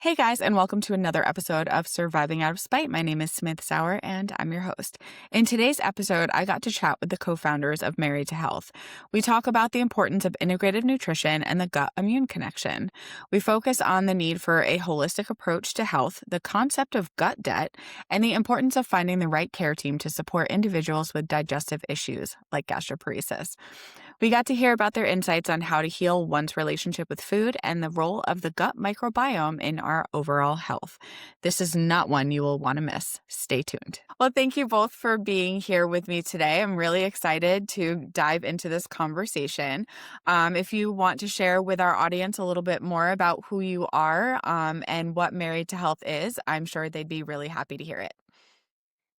Hey guys, and welcome to another episode of Surviving Out of Spite. My name is Smith Sauer, and I'm your host. In today's episode, I got to chat with the co-founders of Married to Health. We talk about the importance of integrative nutrition and the gut-immune connection. We focus on the need for a holistic approach to health, the concept of gut debt, and the importance of finding the right care team to support individuals with digestive issues like gastroparesis. We got to hear about their insights on how to heal one's relationship with food and the role of the gut microbiome in our overall health. This is not one you will want to miss. Stay tuned. Well, thank you both for being here with me today. I'm really excited to dive into this conversation. If you want to share with our audience a little bit more about who you are and what Married to Health is, I'm sure they'd be really happy to hear it.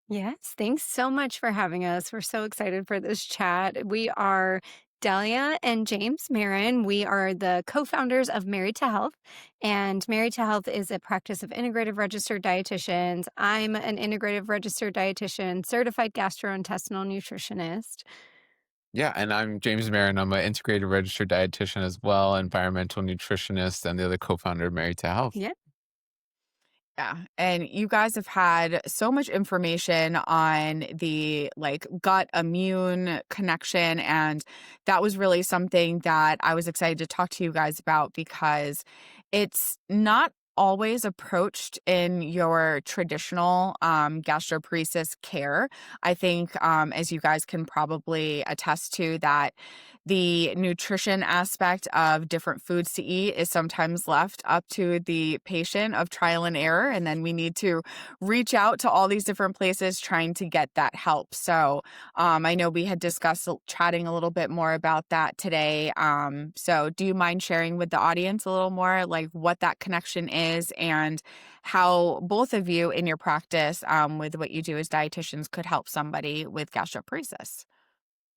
Yes, thanks so much for having us. We're so excited for this chat. We are Dahlia and James Marin. We are the co-founders of Married to Health, and Married to Health is a practice of integrative registered dietitians. I'm an integrative registered dietitian, certified gastrointestinal nutritionist. Yeah, and I'm James Marin. I'm an integrated registered dietitian as well, environmental nutritionist, and the other co-founder of Married to Health. Yeah. Yeah. And you guys have had so much information on the gut immune connection. And that was really something that I was excited to talk to you guys about because it's not always approached in your traditional gastroparesis care. I think, as you guys can probably attest to, that the nutrition aspect of different foods to eat is sometimes left up to the patient of trial and error. And then we need to reach out to all these different places trying to get that help. So I know we had discussed chatting a little bit more about that today. So do you mind sharing with the audience a little more like what that connection is and how both of you in your practice with what you do as dietitians could help somebody with gastroparesis?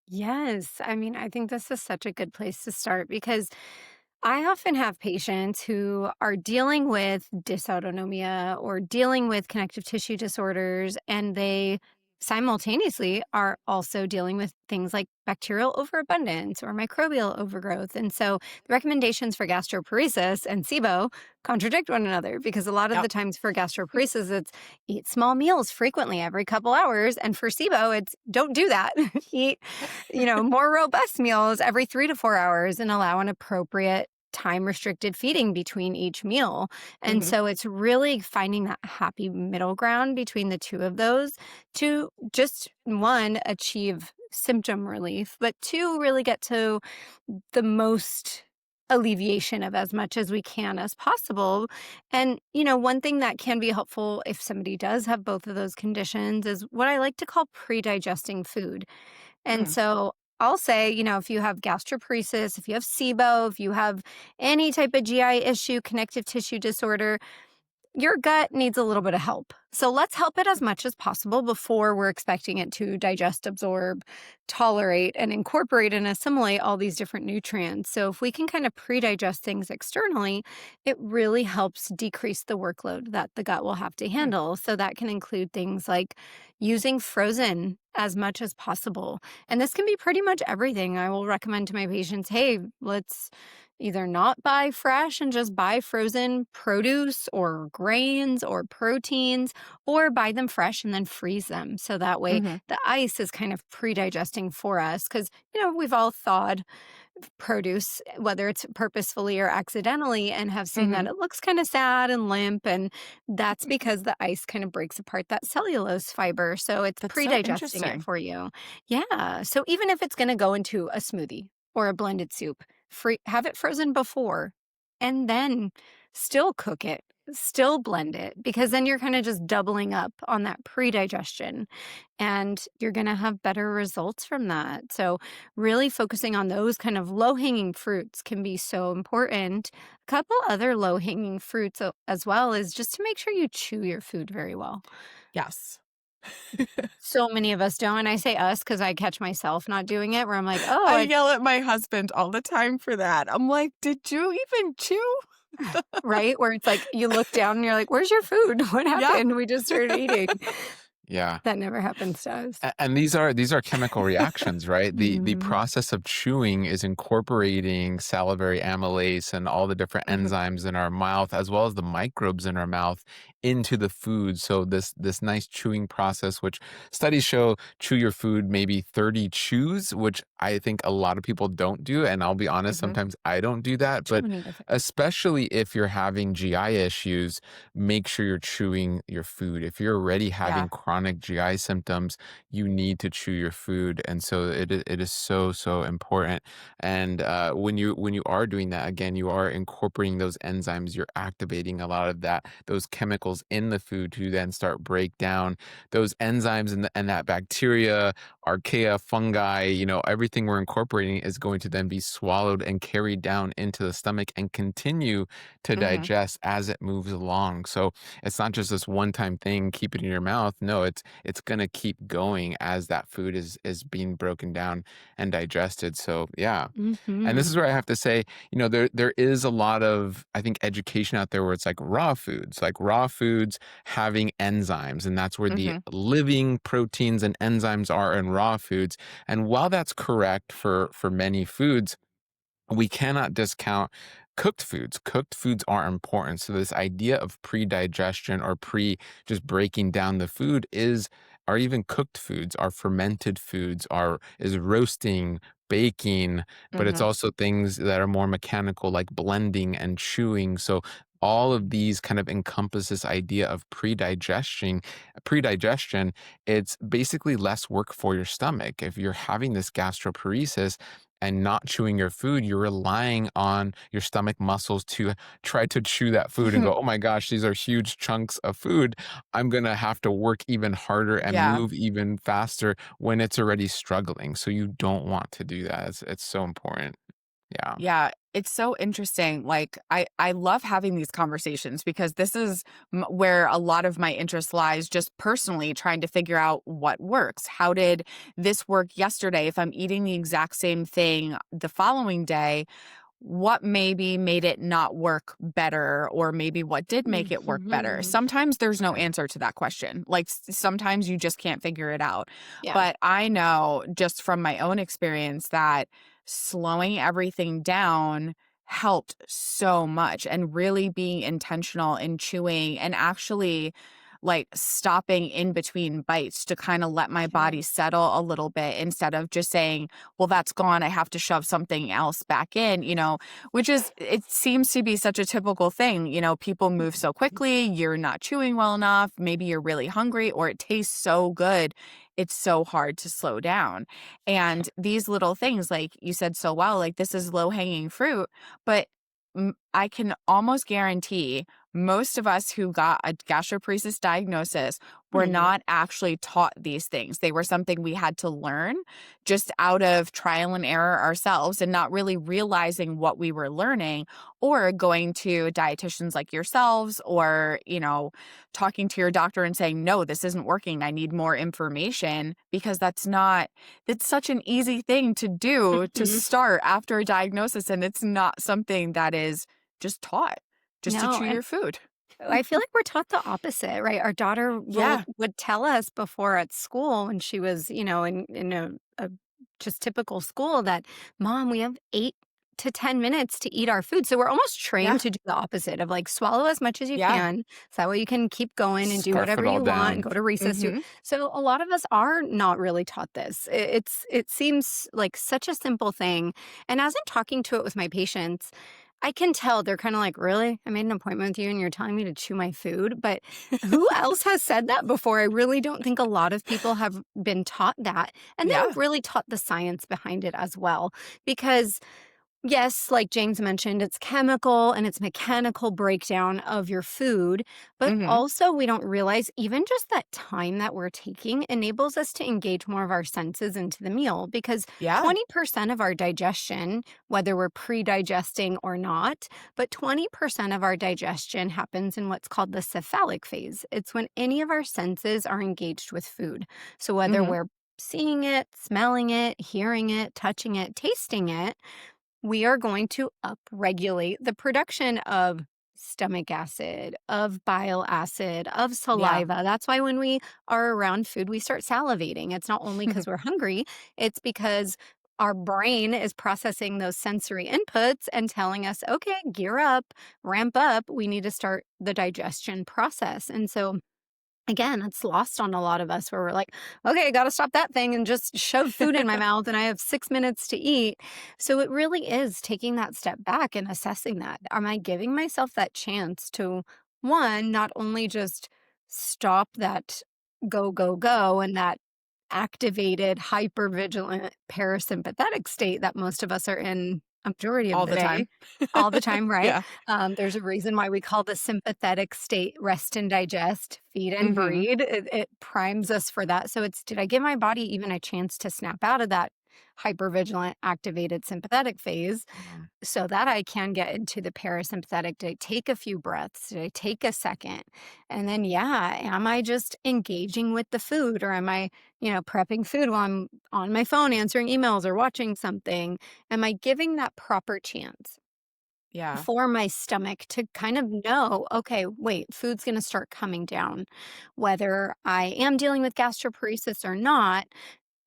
Yes. I mean, I think this is such a good place to start because I often have patients who are dealing with dysautonomia or dealing with connective tissue disorders, and they simultaneously are also dealing with things like bacterial overabundance or microbial overgrowth. And so the recommendations for gastroparesis and SIBO contradict one another because a lot of Yep. the times for gastroparesis, it's eat small meals frequently every couple hours. And for SIBO, it's don't do that. Eat, more robust meals every 3 to 4 hours and allow an appropriate time restricted feeding between each meal. And Mhm. so it's really finding that happy middle ground between the two of those to just one, achieve symptom relief, but two, really get to the most alleviation of as much as we can as possible. And, one thing that can be helpful if somebody does have both of those conditions is what I like to call pre-digesting food. And Mm. so I'll say, if you have gastroparesis, if you have SIBO, if you have any type of GI issue, connective tissue disorder, your gut needs a little bit of help. So let's help it as much as possible before we're expecting it to digest, absorb, tolerate, and incorporate and assimilate all these different nutrients. So if we can kind of pre-digest things externally, it really helps decrease the workload that the gut will have to Mm. handle. So that can include things like using frozen as much as possible. And this can be pretty much everything. I will recommend to my patients, hey, let's either not buy fresh and just buy frozen produce or grains or proteins, or buy them fresh and then freeze them. So that way Mhm. the ice is kind of pre-digesting for us. Because, we've all thawed produce, whether it's purposefully or accidentally, and have seen that Mhm. it looks kind of sad and limp. And that's because the ice kind of breaks apart that cellulose fiber. So it's That's so pre-digesting it interesting. for you. Yeah. So even if it's going to go into a smoothie or a blended soup, have it frozen before and then still cook it, still blend it, because then you're kind of just doubling up on that pre-digestion and you're going to have better results from that. So really focusing on those kind of low-hanging fruits can be so important. A couple other low-hanging fruits as well is just to make sure you chew your food very well. Yes. So many of us don't, and I say us because I catch myself not doing it where I'm like, "Oh, I I." yell at my husband all the time for that. I'm like, "Did you even chew?" Right? Where it's like you look down and you're like, "Where's your food? What Yep. happened? We just started eating." Yeah. That never happens to us. And these are chemical reactions, right? The Mhm, process of chewing is incorporating salivary amylase and all the different mhm, enzymes in our mouth, as well as the microbes in our mouth, into the food. So this nice chewing process, which studies show chew your food maybe 30 chews, which I think a lot of people don't do. And I'll be honest, mhm. sometimes I don't do that. Too But many different. especially if you're having GI issues, make sure you're chewing your food. If you're already Yeah. having chronic GI symptoms, you need to chew your food, and so it is so so important. And when you are doing that, again, you are incorporating those enzymes. You're activating a lot of those chemicals in the food to then start break down those enzymes and that bacteria, archaea, fungi. You know, everything we're incorporating is going to then be swallowed and carried down into the stomach and continue to Mhm. digest as it moves along. So it's not just this one time thing, keep it in your mouth. No, it's gonna keep going as that food is being broken down and digested. So yeah. And this is Mhm, where I have to say, you know, there is a lot of, I think, education out there where it's like raw foods having enzymes, and that's where the Mhm. living proteins and enzymes are in raw foods. And while that's correct for many foods, we cannot discount cooked foods. Cooked foods are important. So this idea of pre-digestion or pre just breaking down the food is are even cooked foods, are fermented foods, are is roasting, baking, but it's Mhm. also things that are more mechanical like blending and chewing. So all of these kind of encompass this idea of pre-digestion. It's basically less work for your stomach. If you're having this gastroparesis, and not chewing your food, you're relying on your stomach muscles to try to chew that food and go, oh my gosh, these are huge chunks of food. I'm going to have to work even harder and Yeah. move even faster when it's already struggling. So you don't want to do that. It's so important. Yeah. Yeah, it's so interesting. Like I love having these conversations because this is where a lot of my interest lies just personally trying to figure out what works. How did this work yesterday if I'm eating the exact same thing the following day? What maybe made it not work better or maybe what did make it work better? mhm. Sometimes there's no answer to that question. Like sometimes you just can't figure it out. Yeah. But I know just from my own experience that slowing everything down helped so much and really being intentional in chewing and actually like stopping in between bites to kind of let my body Yes. settle a little bit instead of just saying, well, that's gone. I have to shove something else back in, which is, it seems to be such a typical thing. People move so Mhm. quickly. You're not chewing well enough. Maybe you're really hungry or it tastes so good. It's so hard to slow down. And these little things, like you said so well, like this is low hanging fruit, but I can almost guarantee most of us who got a gastroparesis diagnosis were Mhm. not actually taught these things. They were something we had to learn just out of trial and error ourselves and not really realizing what we were learning or going to dietitians like yourselves or, talking to your doctor and saying, no, this isn't working. I need more information because it's such an easy thing to do to Mhm. start after a diagnosis. And it's not something that is just taught just to No, chew and your food. I feel like we're taught the opposite, right? Our daughter Yeah. would tell us before at school when she was, in a just typical school that, Mom, we have 8 to 10 minutes to eat our food. So we're almost Yeah. trained to do the opposite of like swallow as much as you Yeah. can. So that way you can keep going and do Scarf whatever it all you want and down. go to recess too. Mhm. So a lot of us are not really taught this. It seems like such a simple thing. And as I'm talking to it with my patients, I can tell they're kinda like, "Really? I made an appointment with you and you're telling me to chew my food?" But who else has said that before? I really don't think a lot of people have been taught that, and then Yeah. really taught the science behind it as well, because yes, like James mentioned, it's chemical and it's mechanical breakdown of your food, but Mhm. also we don't realize even just that time that we're taking enables us to engage more of our senses into the meal because Yeah. 20% of our digestion, whether we're pre-digesting or not, but 20% of our digestion happens in what's called the cephalic phase. It's when any of our senses are engaged with food. So whether Mhm. we're seeing it, smelling it, hearing it, touching it, tasting it, we are going to upregulate the production of stomach acid, of bile acid, of Yeah. saliva. That's why when we are around food, we start salivating. It's not only because we're hungry, it's because our brain is processing those sensory inputs and telling us, okay, gear up, ramp up. We need to start the digestion process. And so, again, it's lost on a lot of us where we're like, okay, I got to stop that thing and just shove food in my mouth and I have 6 minutes to eat. So it really is taking that step back and assessing that. Am I giving myself that chance to, one, not only just stop that go, go, go and that activated, hypervigilant parasympathetic state that most of us are in a majority of All the the time. day, all the time, right? Yeah. There's a reason why we call the sympathetic state rest and digest, feed and Mhm. breathe. It primes us for that. So it's, did I give my body even a chance to snap out of that hypervigilant, activated sympathetic phase Yeah. so that I can get into the parasympathetic? Did I take a few breaths? Did I take a second? And then, yeah, am I just engaging with the food, or am I, prepping food while I'm on my phone answering emails or watching something? Am I giving that proper chance Yeah. for my stomach to kind of know, okay, wait, food's going to start coming down. Whether I am dealing with gastroparesis or not,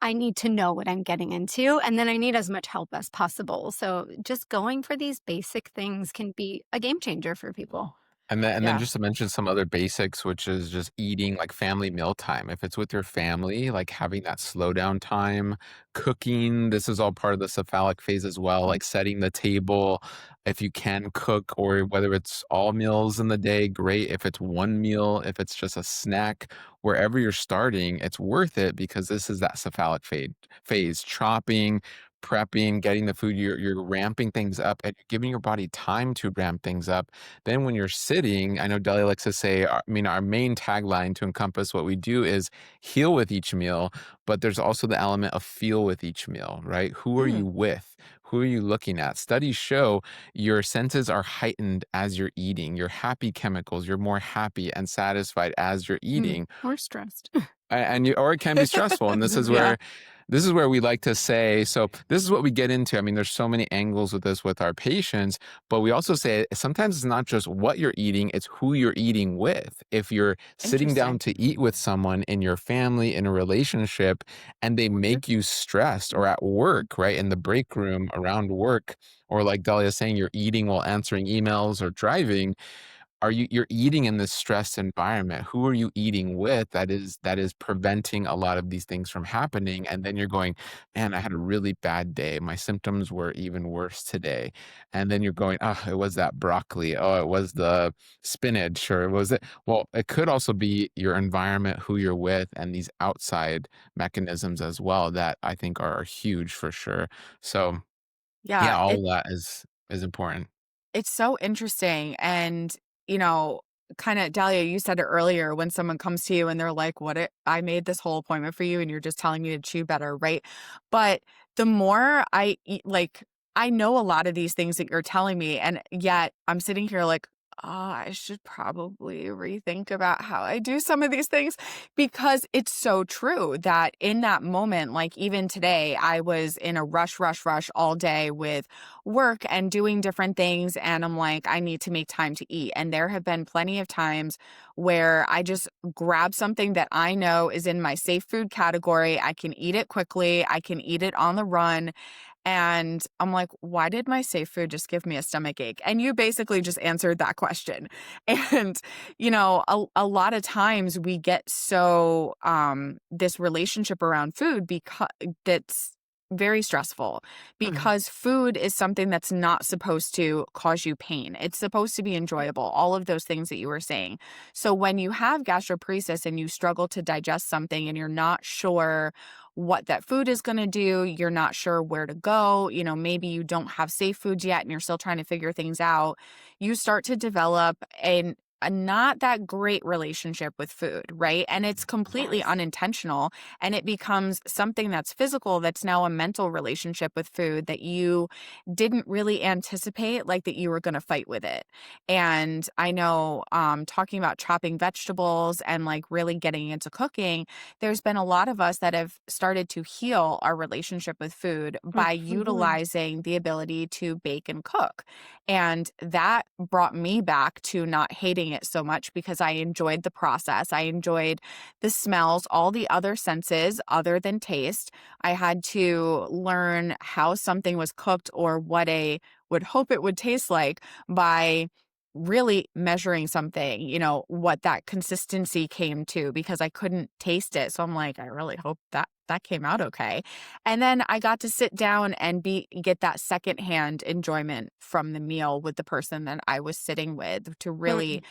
I need to know what I'm getting into, and then I need as much help as possible. So just going for these basic things can be a game changer for people. And then Yeah. just to mention some other basics, which is just eating like family meal time. If it's with your family, like having that slow down time, cooking, this is all part of the cephalic phase as well, Mm. like setting the table. If you can cook, or whether it's all meals in the day, great. If it's one meal, if it's just a snack, wherever you're starting, it's worth it because this is that cephalic phase, chopping, prepping, getting the food, you're ramping things up and you're giving your body time to ramp things up. Then when you're sitting, I know Deli likes to say, our main tagline to encompass what we do is heal with each meal, but there's also the element of feel with each meal, right? Who are Mm. you with? Who are you looking at? Studies show your senses are heightened as you're eating. Your happy chemicals, you're more happy and satisfied as you're Mm. eating. Or stressed. And you, or it can be stressful, and Yeah. this is where we like to say, so this is what we get into. I mean, there's so many angles with this with our patients, but we also say sometimes it's not just what you're eating, it's who you're eating with. If you're sitting down Interesting. to eat with someone in your family, in a relationship, and they make you stressed, or at work, right, in the break room around work, or like Dahlia is saying, you're eating while answering emails or driving, you're eating in this stressed environment. Who are you eating with that is preventing a lot of these things from happening? And then you're going, man, I had a really bad day, my symptoms were even worse today. And then you're going, oh, it was that broccoli, oh, it was the spinach, or it was it, well, it could also be your environment, who you're with, and these outside mechanisms as well that I think are huge for sure. So Yeah. yeah, all of that is important. It's so interesting. And, you know, kind of Dahlia, you said it earlier when someone comes to you and they're like, I made this whole appointment for you and you're just telling me to chew better, right? But the more I eat, like, I know a lot of these things that you're telling me, and yet I'm sitting here like, oh, I should probably rethink about how I do some of these things because it's so true that in that moment, like even today, I was in a rush, rush, rush all day with work and doing different things. And I'm like, I need to make time to eat. And there have been plenty of times where I just grab something that I know is in my safe food category. I can eat it quickly, I can eat it on the run. And I'm like, why did my safe food just give me a stomach ache? And you basically just answered that question. And, a lot of times we get so this relationship around food because that's very stressful Mhm. because food is something that's not supposed to cause you pain. It's supposed to be enjoyable, all of those things that you were saying. So when you have gastroparesis and you struggle to digest something and you're not sure what that food is going to do, you're not sure where to go, maybe you don't have safe foods yet and you're still trying to figure things out, you start to develop an not that great relationship with food, right? And it's completely Yes. unintentional, and it becomes something that's physical, that's now a mental relationship with food that you didn't really anticipate, like that you were going to fight with it. And I know, talking about chopping vegetables and like really getting into cooking, there's been a lot of us that have started to heal our relationship with food by Mhm. utilizing the ability to bake and cook. And that brought me back to not hating it so much because I enjoyed the process. I enjoyed the smells, all the other senses other than taste. I had to learn how something was cooked or what I would hope it would taste like by really measuring something, what that consistency came to because I couldn't taste it. So I'm like, I really hope that came out okay. And then I got to sit down and get that secondhand enjoyment from the meal with the person that I was sitting with to really Mm.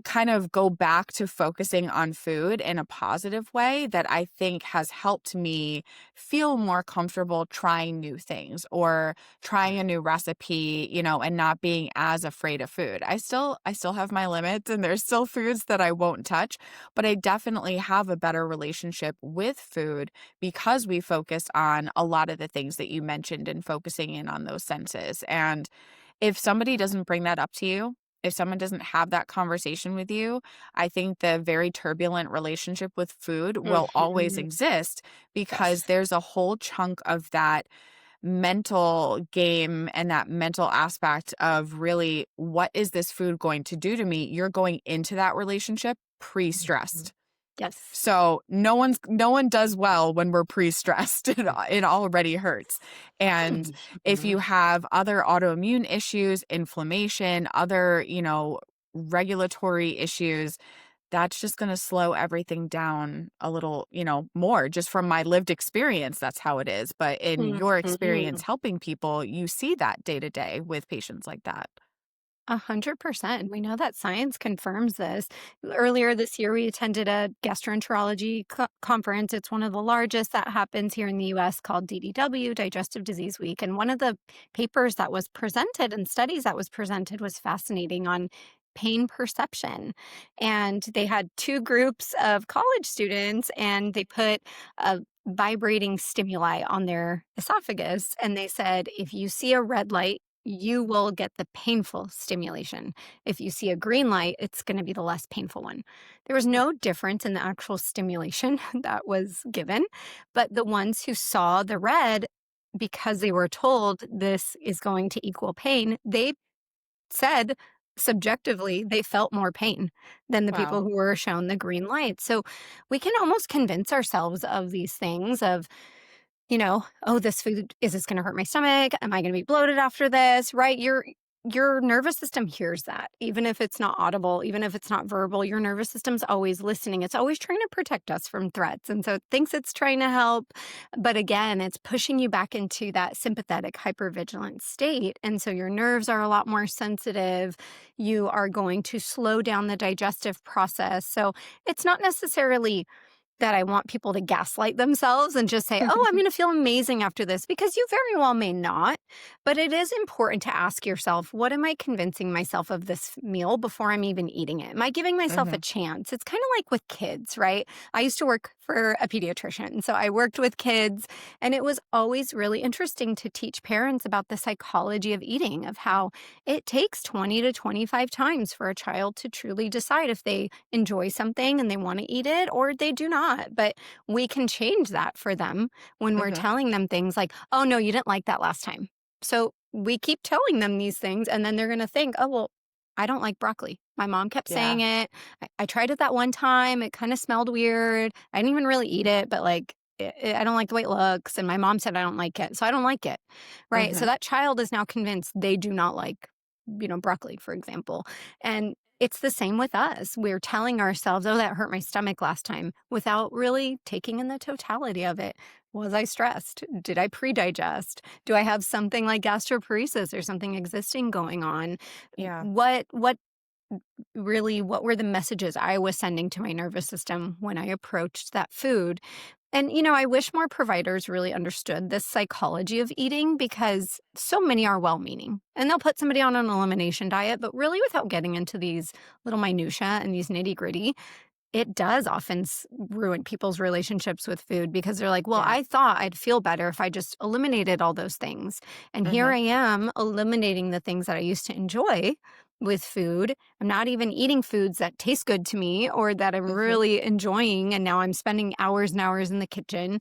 kind of go back to focusing on food in a positive way that I think has helped me feel more comfortable trying new things or trying a new recipe, and not being as afraid of food. I still have my limits and there's still foods that I won't touch, but I definitely have a better relationship with food because we focus on a lot of the things that you mentioned and focusing in on those senses. And if somebody doesn't bring that up to you, if someone doesn't have that conversation with you, I think the very turbulent relationship with food will always Mhm. exist because Yes. there's a whole chunk of that mental game and that mental aspect of really what is this food going to do to me? You're going into that relationship Mhm. pre-stressed. Yes. So no one does well when we're pre-stressed. It already hurts. And if Mhm. you have other autoimmune issues, inflammation, other, regulatory issues, that's just going to slow everything down a little, more just from my lived experience. That's how it is. But in your experience Mhm. helping people, you see that day to day with patients like that. 100%. We know that science confirms this. Earlier this year, we attended a gastroenterology conference. It's one of the largest that happens here in the US called DDW, Digestive Disease Week. And one of the papers that was presented and studies that was presented was fascinating on pain perception. And they had two groups of college students and they put a vibrating stimuli on their esophagus. And they said, if you see a red light, you will get the painful stimulation. If you see a green light, it's going to be the less painful one. There was no difference in the actual stimulation that was given, but the ones who saw the red, because they were told this is going to equal pain, they said subjectively they felt more pain than the people Wow. who were shown the green light. So we can almost convince ourselves of these things of, oh, this food, is this going to hurt my stomach? Am I going to be bloated after this? Right? Your nervous system hears that. Even if it's not audible, even if it's not verbal, your nervous system's always listening. It's always trying to protect us from threats. And so it thinks it's trying to help. But again, it's pushing you back into that sympathetic hypervigilant state. And so your nerves are a lot more sensitive. You are going to slow down the digestive process. So it's not necessarily that I want people to gaslight themselves and just say, "Oh, I'm gonna feel amazing after this," because you very well may not. But it is important to ask yourself, what am I convincing myself of this meal before I'm even eating it? Am I giving myself a Hmm. chance? It's kind of like with kids, right? I used to work for a pediatrician, so I worked with kids, and it was always really interesting to teach parents about the psychology of eating, of how it takes 20 to 25 times for a child to truly decide if they enjoy something and they want to eat it or they do not. But we can change that for them when we're Hmm. telling them things like, oh, no, you didn't like that last time. So we keep telling them these things, and then they're going to think, oh, well, I don't like broccoli. My mom kept saying Yeah. it. I tried it that one time. It kind of smelled weird. I didn't even really eat it, but like, I don't like the way it looks. And my mom said I don't like it. So I don't like it. Right. So Hmm. that child is now convinced they do not like, broccoli, for example. And it's the same with us. We're telling ourselves, oh, that hurt my stomach last time without really taking in the totality of it. Was I stressed? Did I pre-digest? Do I have something like gastroparesis or something existing going on? Yeah. What were the messages I was sending to my nervous system when I approached that food? And, I wish more providers really understood this psychology of eating because so many are well meaning and they'll put somebody on an elimination diet, but really without getting into these little minutia and these nitty gritty, it does often ruin people's relationships with food because they're like, well, Yeah. I thought I'd feel better if I just eliminated all those things. And here Mhm. I am eliminating the things that I used to enjoy with food. I'm not even eating foods that taste good to me or that I'm Mhm. really enjoying. And now I'm spending hours and hours in the kitchen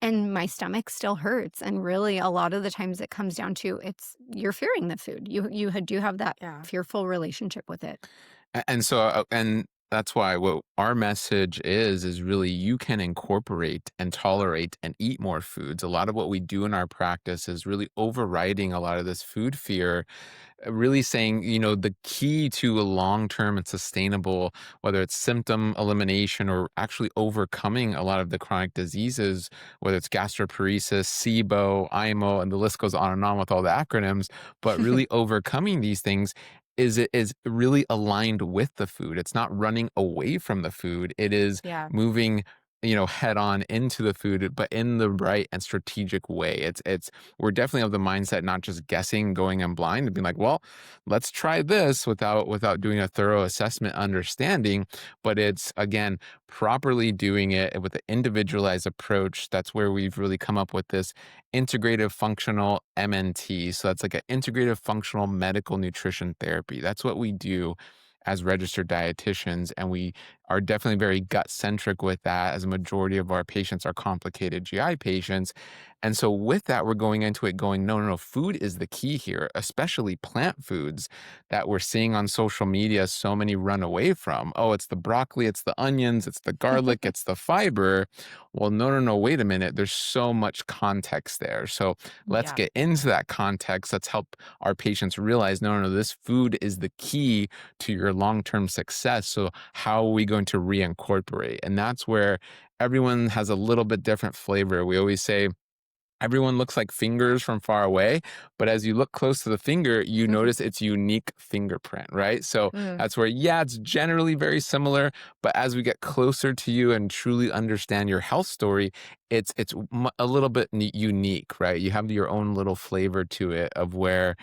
and my stomach still hurts. And really, a lot of the times it comes down to it's you're fearing the food. You do have that Yeah. fearful relationship with it. And that's why what our message is really you can incorporate and tolerate and eat more foods. A lot of what we do in our practice is really overriding a lot of this food fear, really saying, the key to a long term and sustainable, whether it's symptom elimination or actually overcoming a lot of the chronic diseases, whether it's gastroparesis, SIBO, IMO, and the list goes on and on with all the acronyms, but really overcoming these things is it is really aligned with the food. It's not running away from the food. It is Yeah. moving, head on into the food, but in the right and strategic way. It's we're definitely of the mindset, not just guessing, going in blind and being like, well, let's try this without doing a thorough assessment, understanding. But it's again properly doing it with an individualized approach. That's where we've really come up with this integrative functional MNT. So that's like an integrative functional medical nutrition therapy. That's what we do as registered dietitians. And we are definitely very gut centric with that, as a majority of our patients are complicated GI patients. And so, with that, we're going into it going, no, no, no, food is the key here, especially plant foods that we're seeing on social media. So many run away from. Oh, it's the broccoli, it's the onions, it's the garlic, it's the fiber. Well, no, no, no, wait a minute. There's so much context there. So, let's Yeah. get into that context. Let's help our patients realize, no, no, no, this food is the key to your long term success. So, how are we going to reincorporate? And that's where everyone has a little bit different flavor. We always say, everyone looks like fingers from far away, but as you look close to the finger, you notice its unique fingerprint, right? So Mm. that's where, yeah, it's generally very similar, but as we get closer to you and truly understand your health story, it's a little bit unique, right? You have your own little flavor to it of where,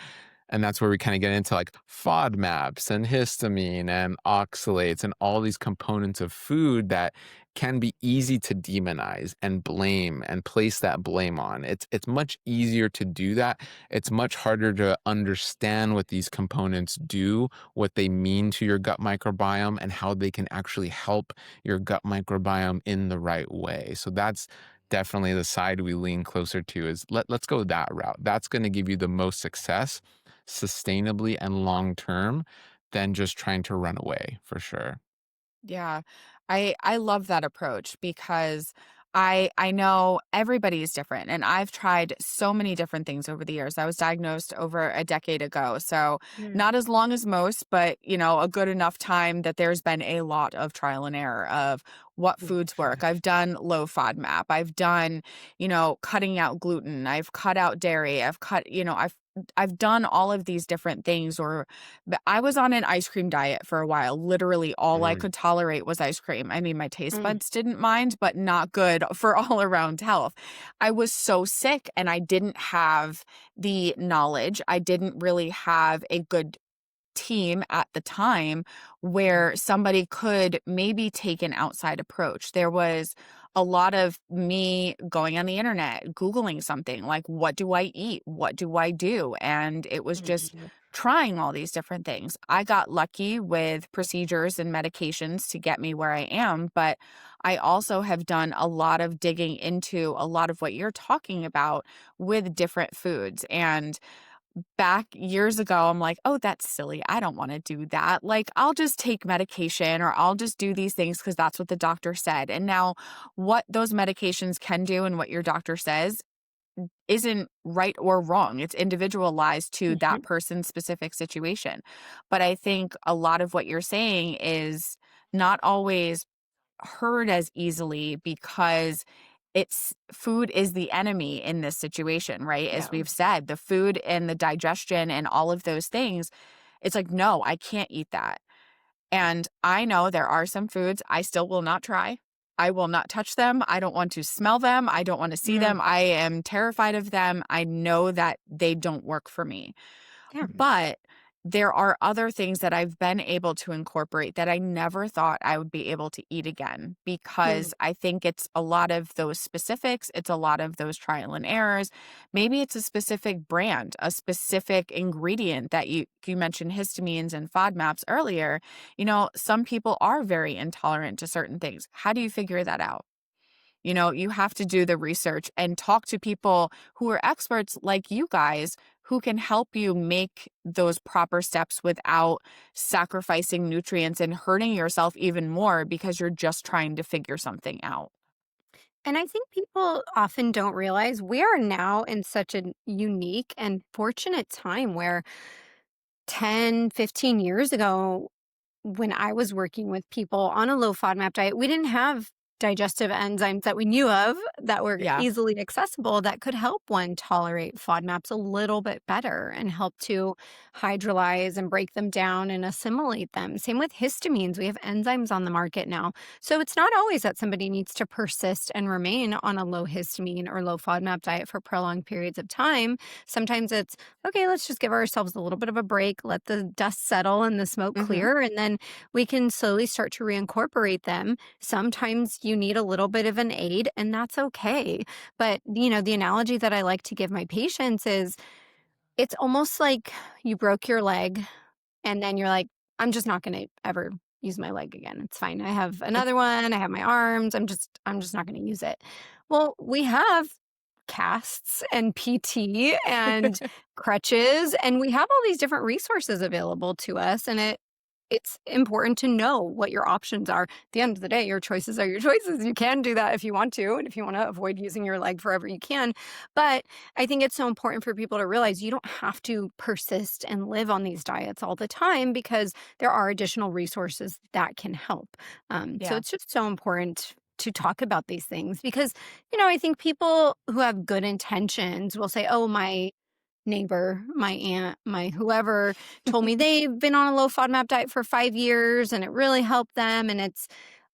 and that's where we kind of get into like FODMAPs and histamine and oxalates and all these components of food that can be easy to demonize and blame and place that blame on. It's much easier to do that. It's much harder to understand what these components do, what they mean to your gut microbiome, and how they can actually help your gut microbiome in the right way. So that's definitely the side we lean closer to, is let's go that route. That's going to give you the most success sustainably and long term than just trying to run away, for sure. Yeah. I love that approach because I know everybody is different and I've tried so many different things over the years. I was diagnosed over a decade ago. So Mm. not as long as most, but a good enough time that there's been a lot of trial and error of what Yeah, foods sure. work. I've done low FODMAP. I've done, cutting out gluten. I've cut out dairy. I've done all of these different things. But I was on an ice cream diet for a while. Literally, all I Mm, could tolerate was ice cream. I mean, my taste Mm. buds didn't mind, but not good for all around health. I was so sick and I didn't have the knowledge. I didn't really have a good team at the time Yeah. where somebody could maybe take an outside approach. There was a lot of me going on the internet, Googling something like, what do I eat? What do I do? And it was just Mhm. trying all these different things. I got lucky with procedures and medications to get me where I am, but I also have done a lot of digging into a lot of what you're talking about with different foods. And back years ago, I'm like, "Oh, that's silly. I don't wanna do that. Like, I'll just take medication or I'll just do these things because that's what the doctor said." And now what those medications can do and what your doctor says isn't right or wrong. It's individualized to Mhm. that person's specific situation. But I think a lot of what you're saying is not always heard as easily because it's food is the enemy in this situation, right? As Yeah. we've said, the food and the digestion and all of those things, it's like, no, I can't eat that. And I know there are some foods I still will not try. I will not touch them. I don't want to smell them. I don't want to see Mm, them. I am terrified of them. I know that they don't work for me. yeah. But there are other things that I've been able to incorporate that I never thought I would be able to eat again, Mm, because I think it's a lot of those specifics. It's a lot of those trial and errors. Maybe it's a specific brand, a specific ingredient that you mentioned histamines and FODMAPs earlier. Some people are very intolerant to certain things. How do you figure that out? You have to do the research and talk to people who are experts like you guys, who can help you make those proper steps without sacrificing nutrients and hurting yourself even more because you're just trying to figure something out. and I think people often don't realize we are now in such a unique and fortunate time where 10, 15 years ago, when I was working with people on a low FODMAP diet, we didn't have digestive enzymes that we knew of that were Yeah. easily accessible that could help one tolerate FODMAPs a little bit better and help to hydrolyze and break them down and assimilate them. Same with histamines. We have enzymes on the market now. So it's not always that somebody needs to persist and remain on a low histamine or low FODMAP diet for prolonged periods of time. Sometimes it's, okay, let's just give ourselves a little bit of a break, let the dust settle and the smoke Hmm. clear, and then we can slowly start to reincorporate them. Sometimes you need a little bit of an aid, and that's okay. But, the analogy that I like to give my patients is it's almost like you broke your leg and then you're like, I'm just not going to ever use my leg again. It's fine. I have another one. I have my arms. I'm just not going to use it. Well, we have casts and PT and crutches, and we have all these different resources available to us, and it's important to know what your options are. At the end of the day, your choices are your choices. You can do that if you want to, and if you want to avoid using your leg forever, you can. But I think it's so important for people to realize you don't have to persist and live on these diets all the time, because there are additional resources that can help. So Yeah. it's just so important to talk about these things, because, I think people who have good intentions will say, oh, my neighbor, my aunt, my whoever told me they've been on a low FODMAP diet for 5 years and it really helped them. And it's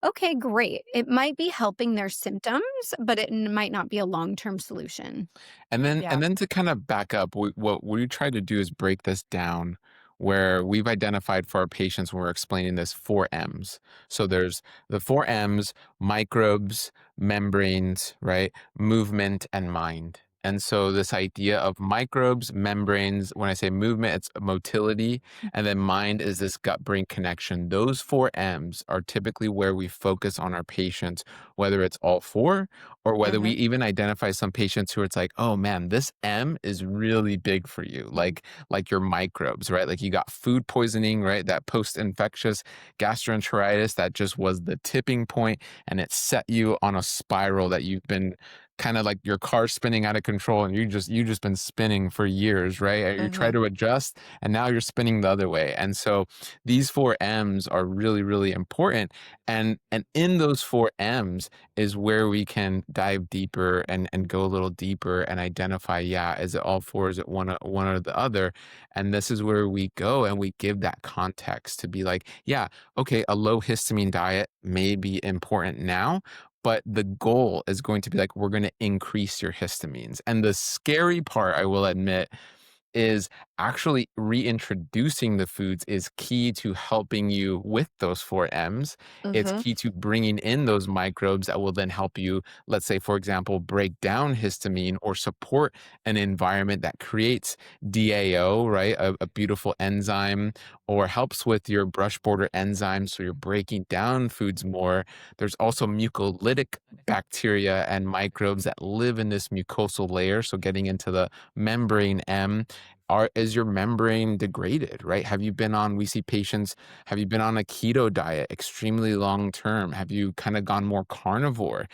okay, great. It might be helping their symptoms, but it might not be a long term solution. Yeah. And then to kind of back up, what we try to do is break this down where we've identified for our patients when we're explaining this 4 M's. So there's the 4 M's: microbes, membranes, right? Movement and mind. And so this idea of microbes, membranes, when I say movement, it's motility, and then mind is this gut-brain connection. Those 4 M's are typically where we focus on our patients, whether it's all four or whether we Hmm. even identify some patients who it's like, oh man, this M is really big for you, like your microbes, right? Like you got food poisoning, right? That post-infectious gastroenteritis that just was the tipping point, and it set you on a spiral that you've been kind of like your car spinning out of control, and you just been spinning for years, right? And you try Hmm. to adjust, and now you're spinning the other way. And so these 4 M's are really, really important. And in those 4 M's is where we can dive deeper and go a little deeper and identify, yeah, is it all four? Is it one or the other? And this is where we go and we give that context to be like, yeah, okay, a low histamine diet may be important now, but the goal is going to be like, we're going to increase your histamines. And the scary part, I will admit, is actually reintroducing the foods is key to helping you with those 4 M's. It's Hmm. key to bringing in those microbes that will then help you, let's say, for example, break down histamine or support an environment that creates DAO, right? A beautiful enzyme, or helps with your brush border enzymes. So you're breaking down foods more. There's also mucolytic bacteria and microbes that live in this mucosal layer. So getting into the membrane M, is your membrane degraded, right? Have you been on, we see patients, have you been on a keto diet extremely long term? Have you kind of gone more carnivore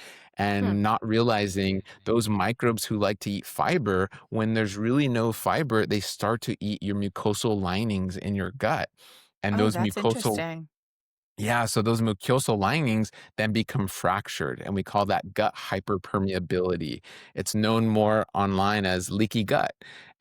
Hmm. and not realizing those microbes who like to eat fiber, when there's really no fiber, they start to eat your mucosal linings in your gut. And Oh, those that's mucosal interesting. yeah, so those mucosal linings then become fractured, and we call that gut hyperpermeability. It's known more online as leaky gut.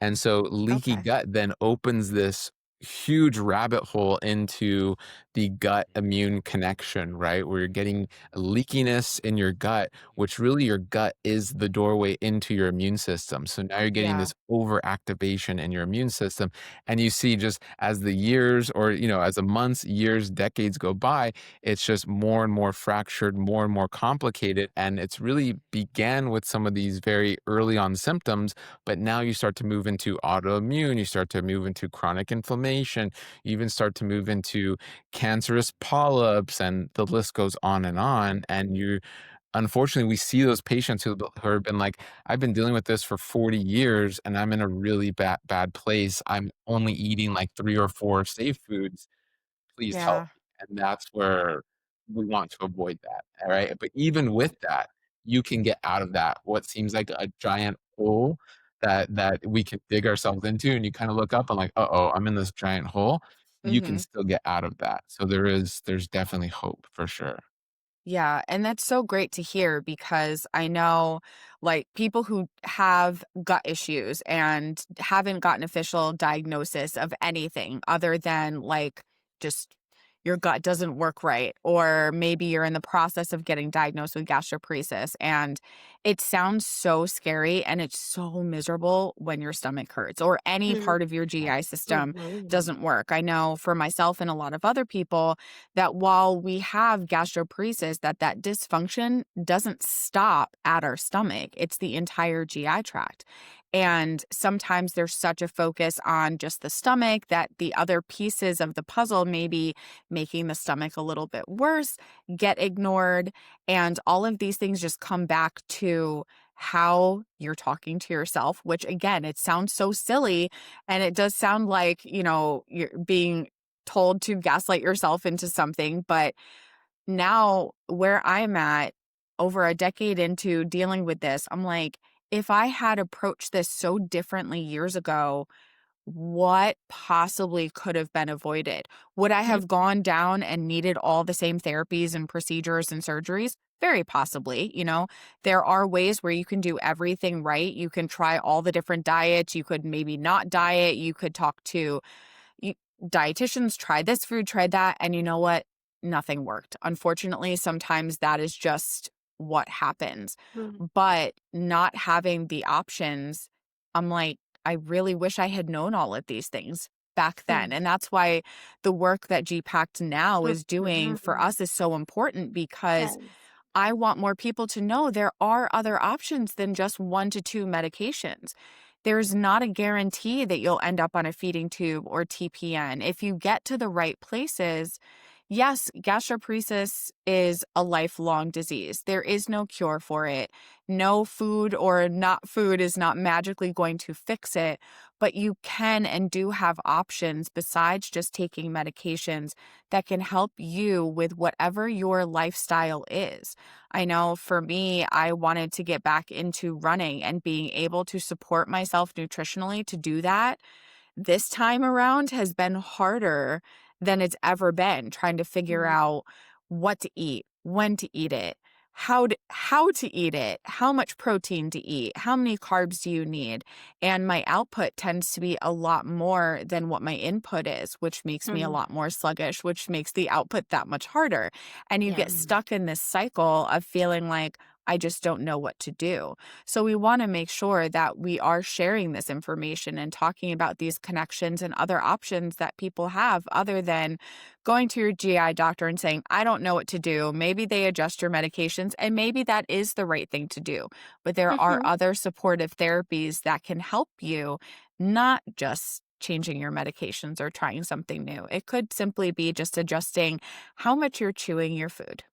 And so leaky Okay. gut then opens this huge rabbit hole into the gut immune connection, right? Where you're getting leakiness in your gut, which really your gut is the doorway into your immune system. So now you're getting Yeah. this overactivation in your immune system. And you see just as the years or, as the months, years, decades go by, it's just more and more fractured, more and more complicated. And it's really began with some of these very early on symptoms, but now you start to move into autoimmune, you start to move into chronic inflammation, you even start to move into cancerous polyps, and the list goes on and on. And you, unfortunately, we see those patients who have been like, I've been dealing with this for 40 years and I'm in a really bad place. I'm only eating like 3 or 4 safe foods. Please help Yeah. me. And that's where we want to avoid that. All right. But even with that, you can get out of that, what seems like a giant hole that we can dig ourselves into. And you kind of look up and like, uh-oh, I'm in this giant hole. You can Mhm. still get out of that. So there's definitely hope for sure. Yeah, and that's so great to hear because I know like people who have gut issues and haven't gotten official diagnosis of anything other than like just your gut doesn't work right, or maybe you're in the process of getting diagnosed with gastroparesis, and it sounds so scary and it's so miserable when your stomach hurts or any Mm, part of your GI system mhm. doesn't work. I know for myself and a lot of other people that while we have gastroparesis, that dysfunction doesn't stop at our stomach. It's the entire GI tract. And sometimes there's such a focus on just the stomach that the other pieces of the puzzle, maybe making the stomach a little bit worse, get ignored. And all of these things just come back to how you're talking to yourself, which again, it sounds so silly. And it does sound like, you're being told to gaslight yourself into something. But now, where I'm at, over a decade into dealing with this, I'm like, if I had approached this so differently years ago, what possibly could have been avoided? Would I Mm, have gone down and needed all the same therapies and procedures and surgeries? Very possibly. There are ways where you can do everything right. You can try all the different diets. You could maybe not diet. You could talk to you dietitians, try this food, try that, and you know what? Nothing worked. Unfortunately, sometimes that is just what happens. mm, But not having the options, I'm like, I really wish I had known all of these things back then. mm, And that's why the work that G-PACT now is doing for mhm. us is so important because Yes. I want more people to know there are other options than just 1 to 2 medications. There's not a guarantee that you'll end up on a feeding tube or TPN. If you get to the right places, yes, gastroparesis is a lifelong disease. There is no cure for it. No food or not food is not magically going to fix it, but you can and do have options besides just taking medications that can help you with whatever your lifestyle is. I know for me, I wanted to get back into running and being able to support myself nutritionally to do that this time around has been harder than it's ever been trying to figure Mm, out what to eat, when to eat it, how to eat it, how much protein to eat, how many carbs do you need? And my output tends to be a lot more than what my input is, which makes me a mm, lot more sluggish, which makes the output that much harder. And you yeah. get stuck in this cycle of feeling like I just don't know what to do. So we want to make sure that we are sharing this information and talking about these connections and other options that people have other than going to your GI doctor and saying, I don't know what to do. Maybe they adjust your medications and maybe that is the right thing to do. But there are Mhm, other supportive therapies that can help you, not just changing your medications or trying something new. It could simply be just adjusting how much you're chewing your food.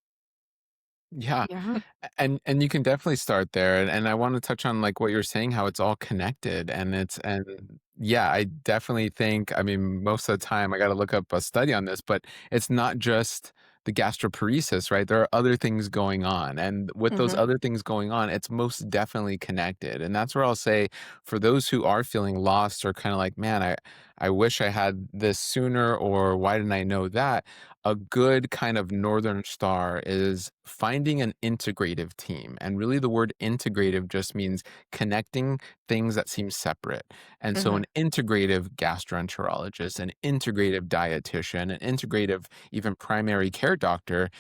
Yeah. yeah. And you can definitely start there, and I wanna touch on, like, what you're saying, how it's all connected, and yeah, I definitely think, I mean, most of the time, I gotta look up a study on this, but it's not just the gastroparesis, right? There are other things going on, and with those Mhm, other things going on, it's most definitely connected, and that's where I'll say, for those who are feeling lost or kinda like, "Man, I wish I had this sooner, or why didn't I know that? A good kind of Northern Star is finding an integrative team. And really, the word integrative just means connecting things that seem separate. And so, Hmm. an integrative gastroenterologist, an integrative dietitian, an integrative, even primary care doctor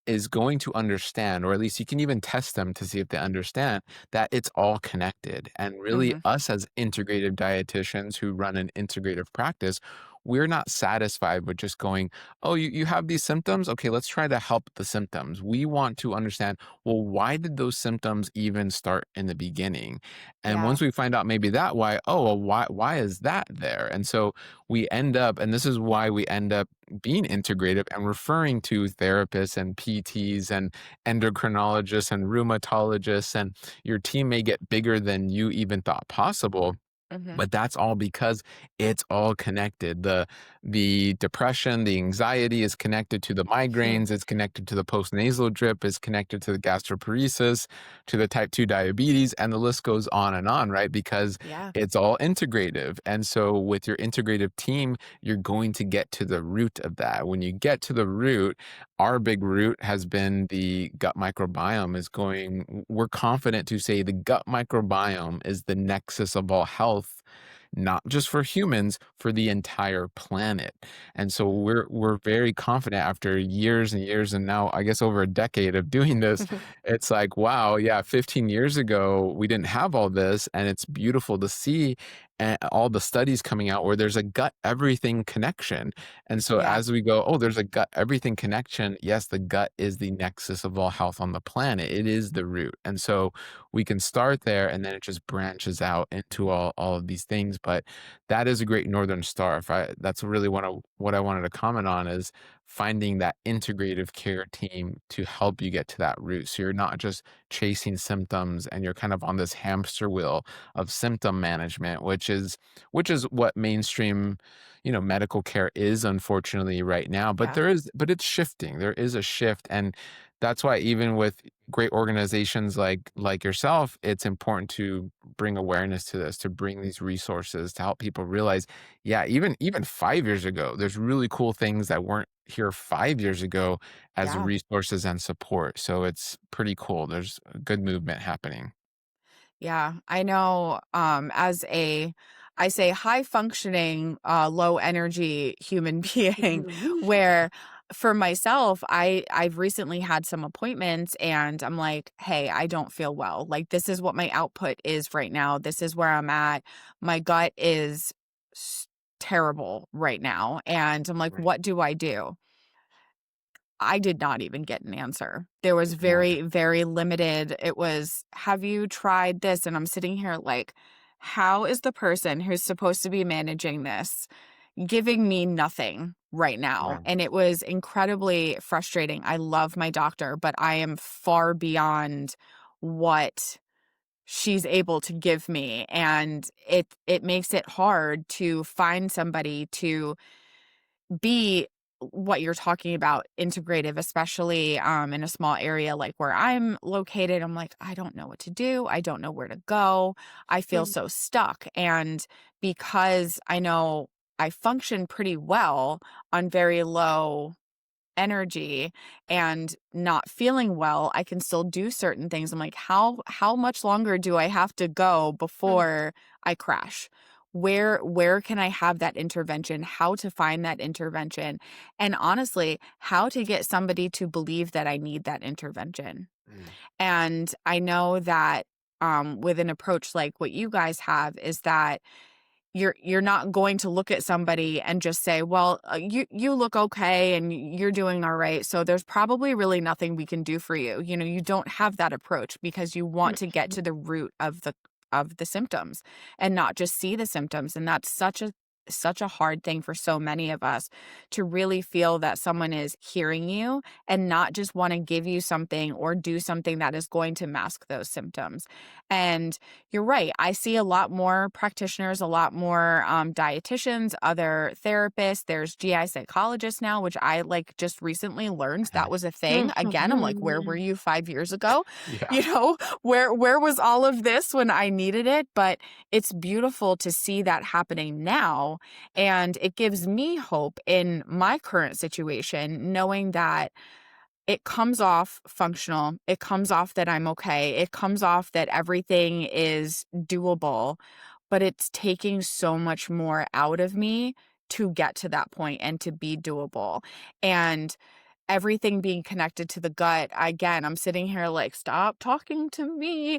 is going to understand, or at least you can even test them to see if they understand that it's all connected. And really, Hmm. us as integrative dietitians who run an integrative practice, we're not satisfied with just going, oh, you have these symptoms? Okay, let's try to help the symptoms. We want to understand, well, why did those symptoms even start in the beginning? And Yeah. once we find out maybe that why, oh, well, why is that there? And so we end up, and this is why we end up being integrative and referring to therapists and PTs and endocrinologists and rheumatologists, and your team may get bigger than you even thought possible. Hmm. But that's all because it's all connected. The depression, the anxiety is connected to the migraines, it's connected to the postnasal drip, is connected to the gastroparesis, to the type 2 diabetes, and the list goes on, right? Because Yeah. it's all integrative. And so with your integrative team, you're going to get to the root of that. When you get to the root, our big root has been the gut microbiome is going, we're confident to say the gut microbiome is the nexus of all health, not just for humans, for the entire planet. And so we're very confident after years and years, and now I guess over a decade of doing this. It's like, wow, yeah, 15 years ago we didn't have all this, and it's beautiful to see all the studies coming out where there's a gut everything connection. And so Yeah. as we go, oh, there's a gut everything connection. Yes, the gut is the nexus of all health on the planet. It is the root. And so we can start there, and then it just branches out into all of these things. But that is a great Northern Star. That's really what I wanted to comment on is finding that integrative care team to help you get to that root. So you're not just chasing symptoms and you're kind of on this hamster wheel of symptom management, which is what mainstream, medical care is, unfortunately, right now. But Yeah. but it's shifting. There is a shift. And that's why even with great organizations like yourself, it's important to bring awareness to this, to bring these resources to help people realize, yeah, even 5 years ago, there's really cool things that weren't here 5 years ago as Yeah. resources and support. So it's pretty cool. There's a good movement happening. Yeah, I know, as I say high functioning, low energy human being, where for myself, I've recently had some appointments and I'm like, hey, I don't feel well. Like, this is what my output is right now. This is where I'm at. My gut is s- terrible right now. And I'm like, Right. what do I do? I did not even get an answer. There was Yeah. very, very limited. It was, "Have you tried this?" And I'm sitting here like, how is the person who's supposed to be managing this giving me nothing right now? Right. And it was incredibly frustrating. I love my doctor, but I am far beyond what she's able to give me, and it makes it hard to find somebody to be what you're talking about, integrative, especially in a small area like where I'm located. I'm like, I don't know what to do. I don't know where to go. I feel so stuck. And because I know I function pretty well on very low energy and not feeling well, I can still do certain things. I'm like, how much longer do I have to go before I crash? Where can I have that intervention? How to find that intervention? And honestly, how to get somebody to believe that I need that intervention. Mm. And I know that with an approach like what you guys have is that you're not going to look at somebody and just say, "Well, you look okay and you're doing all right, so there's probably really nothing we can do for you." You know, you don't have that approach because you want to get to the root of the symptoms and not just see the symptoms, and that's such a hard thing for so many of us to really feel that someone is hearing you and not just want to give you something or do something that is going to mask those symptoms. And you're right. I see a lot more practitioners, a lot more dietitians, other therapists. There's GI psychologists now, which I like just recently learned that was a thing. Again, I'm like, where were you 5 years ago? Yeah. You know, where was all of this when I needed it? But it's beautiful to see that happening now now. And it gives me hope in my current situation, knowing that it comes off functional. It comes off that I'm okay. It comes off that everything is doable, but it's taking so much more out of me to get to that point and to be doable. And everything being connected to the gut, again, I'm sitting here like, stop talking to me,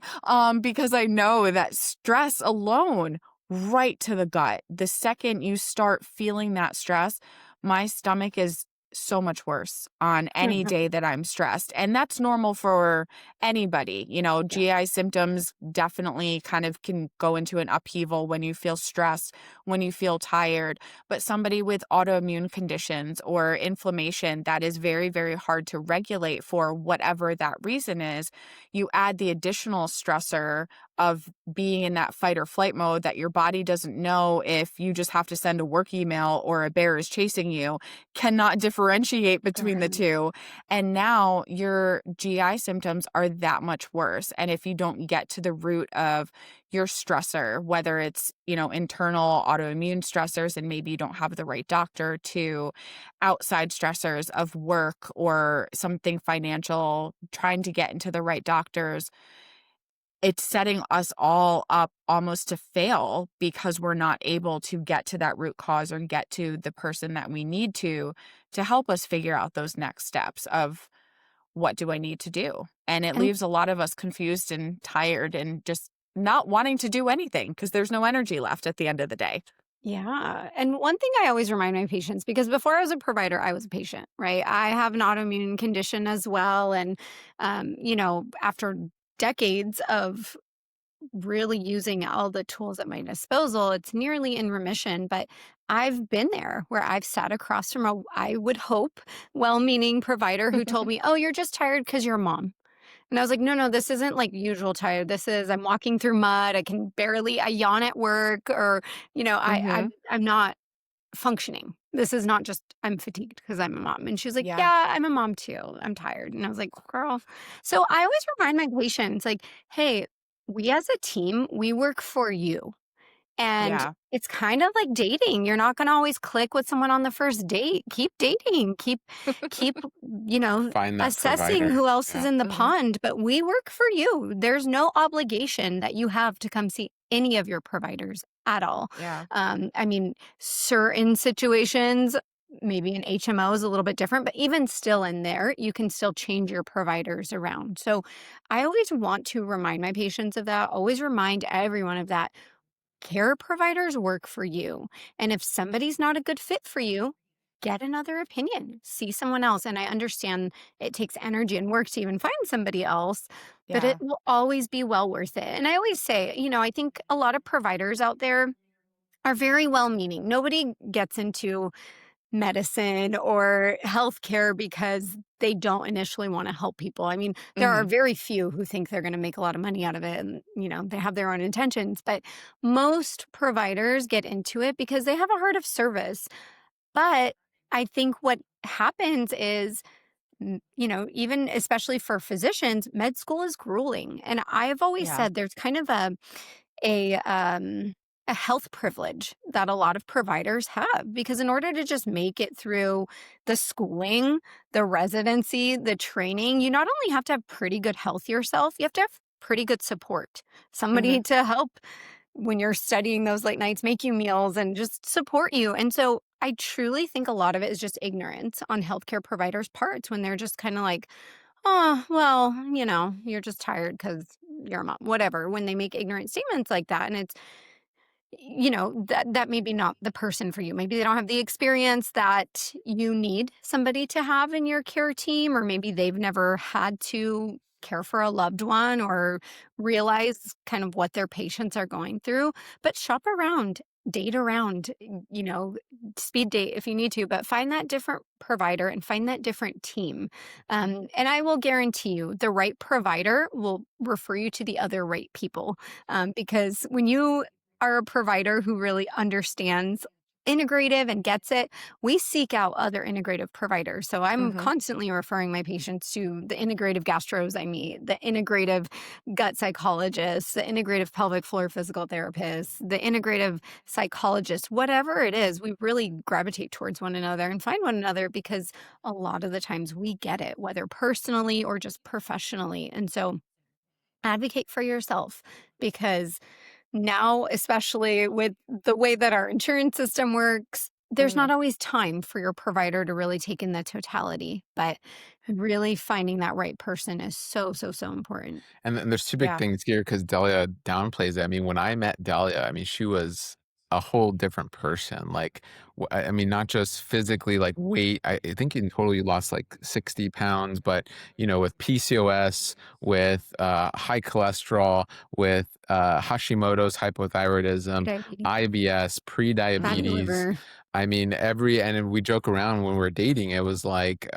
because I know that stress alone, right to the gut. The second you start feeling that stress, my stomach is so much worse on any Mhm. day that I'm stressed. And that's normal for anybody. Yeah. GI symptoms definitely kind of can go into an upheaval when you feel stressed, when you feel tired. But somebody with autoimmune conditions or inflammation that is very, very hard to regulate for whatever that reason is, you add the additional stressor of being in that fight or flight mode that your body doesn't know if you just have to send a work email or a bear is chasing you, cannot differentiate between the Right. two. And now your GI symptoms are that much worse. And if you don't get to the root of your stressor, whether it's, internal autoimmune stressors and maybe you don't have the right doctor, to outside stressors of work or something financial, trying to get into the right doctors, it's setting us all up almost to fail because we're not able to get to that root cause or get to the person that we need to help us figure out those next steps of what do I need to do? And it And leaves a lot of us confused and tired and just not wanting to do anything because there's no energy left at the end of the day. yeah. And one thing I always remind my patients, because before I was a provider, I was a patient, right? I have an autoimmune condition as well. And, after decades of really using all the tools at my disposal, it's nearly in remission. But I've been there where I've sat across from I would hope, well meaning provider who told me, oh, you're just tired because you're a mom. And I was like, no, no, this isn't like usual tired. This is I'm walking through mud. I yawn at work, or, Mhm. I'm not functioning. This is not just I'm fatigued because I'm a mom. And she was like, Yeah. yeah, I'm a mom too. I'm tired. And I was like, girl. So I always remind my patients, like, hey, we as a team, we work for you. And Yeah. it's kind of like dating. You're not going to always click with someone on the first date. Keep dating. Keep, Find that assessing provider. who else is Yeah. in the Mhm. pond, but we work for you. There's no obligation that you have to come see any of your providers at all. Yeah. I mean, certain situations, maybe an HMO is a little bit different, but even still in there, you can still change your providers around. So I always want to remind my patients of that, always remind everyone of that. Care providers work for you. And if somebody's not a good fit for you, get another opinion, see someone else. And I understand it takes energy and work to even find somebody else, but it Yeah. will always be well worth it. And I always say, I think a lot of providers out there are very well meaning. Nobody gets into medicine or healthcare because they don't initially want to help people. I mean, there are Mhm. very few who think they're going to make a lot of money out of it and, they have their own intentions, but most providers get into it because they have a heart of service. But I think what happens is, even especially for physicians, med school is grueling. And I've always Yeah. said there's kind of a um a health privilege that a lot of providers have, because in order to just make it through the schooling, the residency, the training, you not only have to have pretty good health yourself, you have to have pretty good support, somebody Mhm. to help when you're studying those late nights, make you meals and just support you. And so I truly think a lot of it is just ignorance on healthcare providers' parts when they're just kind of like, oh, well, you're just tired because you're a mom, whatever, when they make ignorant statements like that. And it's, that may be not the person for you. Maybe they don't have the experience that you need somebody to have in your care team, or maybe they've never had to care for a loved one or realize kind of what their patients are going through. But shop around, date around, speed date if you need to, but find that different provider and find that different team. And I will guarantee you the right provider will refer you to the other right people. Because when you are a provider who really understands integrative and gets it, we seek out other integrative providers. So I'm Mhm. constantly referring my patients to the integrative gastros I meet, the integrative gut psychologists, the integrative pelvic floor physical therapists, the integrative psychologists, whatever it is, we really gravitate towards one another and find one another because a lot of the times we get it, whether personally or just professionally. And so advocate for yourself because now, especially with the way that our insurance system works, there's not Mhm. always time for your provider to really take in the totality, but really finding that right person is so, so, so important. And then there's 2 big Yeah. things here because Delia downplays it. I mean, when I met Delia, I mean, she was a whole different person. Like, I mean, not just physically, like weight. I think in total you lost like 60 pounds, but with PCOS, with high cholesterol, with Hashimoto's hypothyroidism, Diabetes, IBS, fatty pre-diabetes. liver. I mean, and we joke around when we're dating. It was like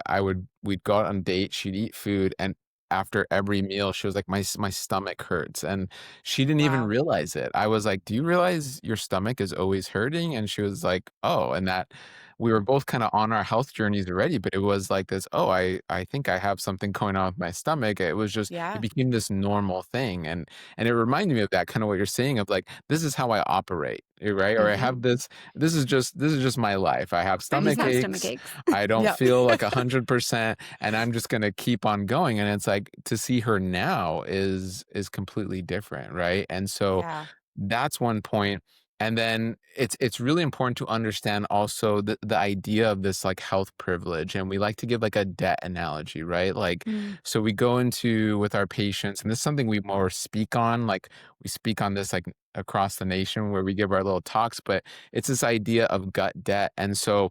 we'd go out on a date, she'd eat food, and after every meal, she was like, my stomach hurts." And she didn't even Wow. realize it. I was like, "Do you realize your stomach is always hurting?" And she was like, "Oh," and that we were both kind of on our health journeys already, but it was like this, "Oh, I think I have something going on with my stomach." It was just it Yeah. became this normal thing. And it reminded me of that kind of what you're saying of like, this is how I operate, right? Or I Hmm. have this is just my life. I have I just stomach have stomach aches. aches. I don't Yep. feel like 100%, and I'm just gonna keep on going. And it's like to see her now is completely different, right? And so Yeah. that's one point. And then it's really important to understand also the idea of this like health privilege. And we like to give like a debt analogy, right? Like, Mm. so we go into with our patients, and this is something we more speak on, like we speak on this like across the nation where we give our little talks, but it's this idea of gut debt. And so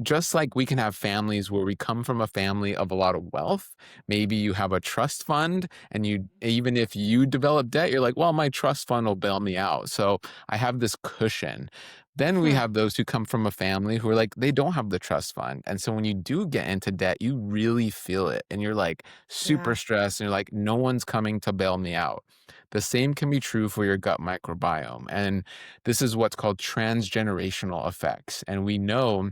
just like we can have families where we come from a family of a lot of wealth, maybe you have a trust fund, and you, even if you develop debt, you're like, well, my trust fund will bail me out. So I have this cushion. Then we Hmm. have those who come from a family who are like, they don't have the trust fund. And so when you do get into debt, you really feel it. And you're like super Yeah. stressed, and you're like, no one's coming to bail me out. The same can be true for your gut microbiome. And this is what's called transgenerational effects. And we know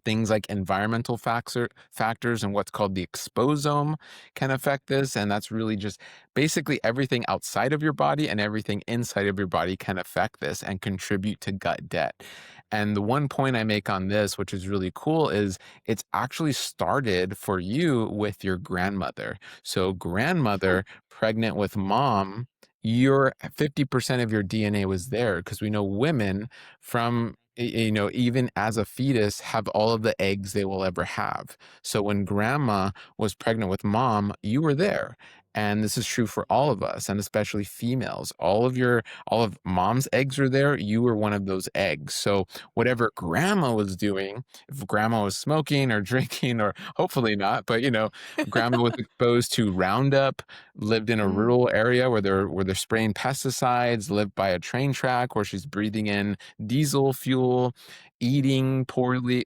things like environmental factors and what's called the exposome can affect this. And that's really just basically everything outside of your body and everything inside of your body can affect this and contribute to gut debt. And the one point I make on this, which is really cool, is it's actually started for you with your grandmother. So, Huh. grandmother pregnant with mom, your 50% of your DNA was there because we know women from even as a fetus, have all of the eggs they will ever have. So when grandma was pregnant with mom, you were there. And this is true for all of us, and especially females. All of mom's eggs are there. You were one of those eggs. So whatever grandma was doing, if grandma was smoking or drinking, or hopefully not, but grandma was exposed to Roundup, lived in a Mm. rural area where they're spraying pesticides, lived by a train track where she's breathing in diesel fuel, eating poorly,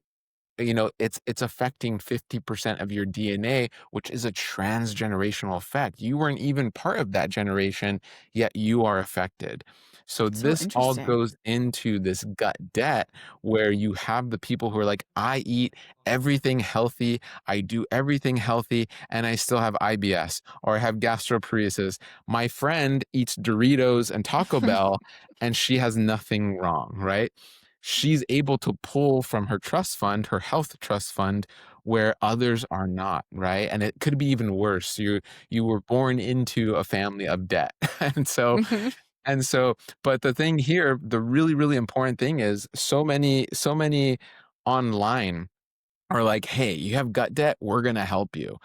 it's affecting 50% of your DNA, which is a transgenerational effect. You weren't even part of that generation, yet you are affected. So So this all interesting. goes into this gut debt where you have the people who are like, I eat everything healthy, I do everything healthy, and I still have IBS or I have gastroparesis. My friend eats Doritos and Taco Bell and she has nothing wrong, right? She's able to pull from her trust fund, her health trust fund, where others are not, right? And it could be even worse. You were born into a family of debt. And so Hmm. and so but the thing here, the really, really important thing is so many online are like, "Hey, you have gut debt, we're gonna help you."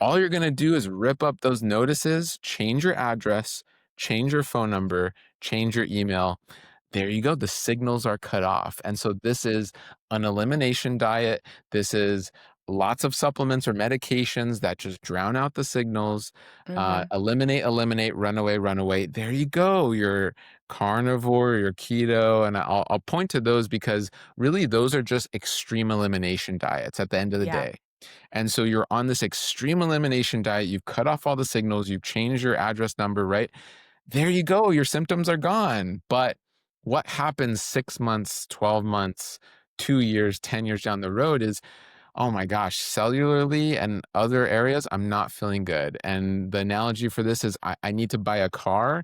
All you're going to do is rip up those notices, change your address, change your phone number, change your email. There you go. The signals are cut off. And so this is an elimination diet. This is lots of supplements or medications that just drown out the signals. Mhm. Eliminate, eliminate, run away, run away. There you go. Your carnivore, your keto. And I'll point to those because really those are just extreme elimination diets at the end of the Yeah. day. And so you're on this extreme elimination diet. You've cut off all the signals. You've changed your address number, right? There you go. Your symptoms are gone. But what happens 6 months, 12 months, 2 years, 10 years down the road is, oh my gosh, cellularly and other areas, I'm not feeling good. And the analogy for this is I need to buy a car,